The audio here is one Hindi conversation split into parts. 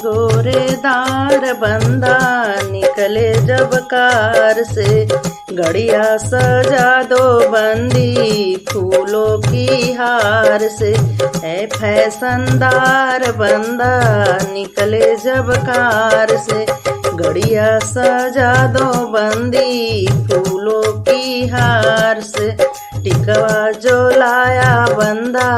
गोरेदार बंदा निकले जब कार से, गड़िया सजा दो बंदी फूलों की हार से। है फैशनदार बंदा निकले जब कार से, गड़िया सजा दो बंदी फूलों की हार से। टिकवा जो लाया बंदा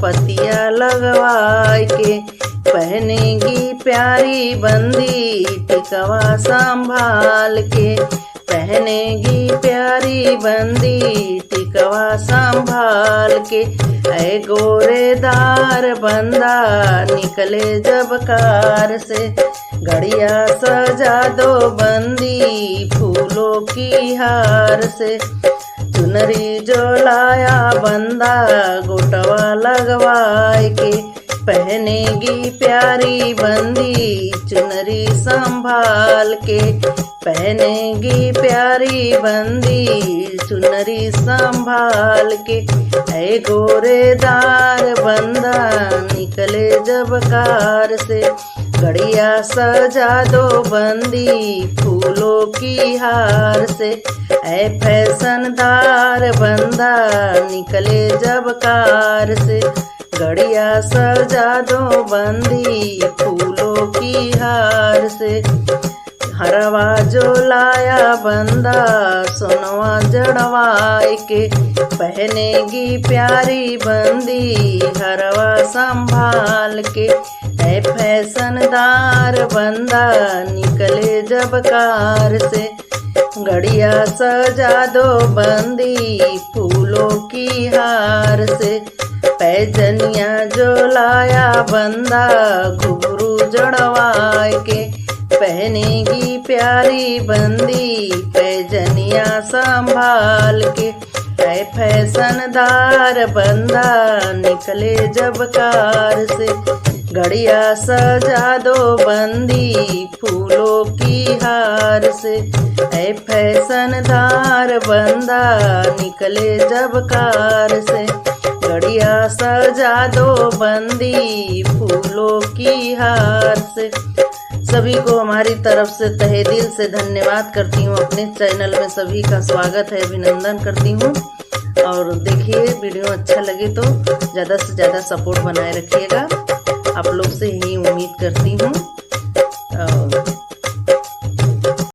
पतिया लगवाए के, पहनेगी प्यारी बंदी टिकवा संभाल के। पहनेगी प्यारी बंदी टिकवा संभाल के। ऐ गोरेदार बंदा निकले जब कार से, गड़िया सजा दो बंदी फूलों की हार से। चुनरी जो लाया बंदा गोटवा लगवाए के, पहनेगी प्यारी बंदी चुनरी संभाल के। पहनेगी प्यारी बंदी चुनरी संभाल के। ऐ गोरेदार बंदा निकले जब कार से, गड़िया सजा दो बंदी फूलों की हार से। ऐ फैशनदार बंदा निकले जब कार से, गड़िया सजा दो बंदी फूलों की हार से। हरवा जो लाया बंदा सोनवा जड़वाए के, पहनेगी प्यारी बंदी हरवा संभाल के। है फैशनदार बंदा निकले जब कार से, गड़िया सजा दो बंदी फूलों की हार से। पैजनिया जो लाया बंदा घुंघरू जड़वाए के, पहनेगी प्यारी बंदी पैजनिया संभाल के। ऐ फैशनदार बंदा निकले जब कार से, गड़िया सजा दो बंदी फूलों की हार से। ऐ फैशनदार बंदा निकले जब कार से, गड़िया सजा दो बंदी फूलों की हार से। सभी को हमारी तरफ से तहे दिल से धन्यवाद करती हूँ। अपने चैनल में सभी का स्वागत है, अभिनंदन करती हूँ। और देखिए, वीडियो अच्छा लगे तो ज़्यादा से ज़्यादा सपोर्ट बनाए रखिएगा। आप लोग से यही उम्मीद करती हूँ।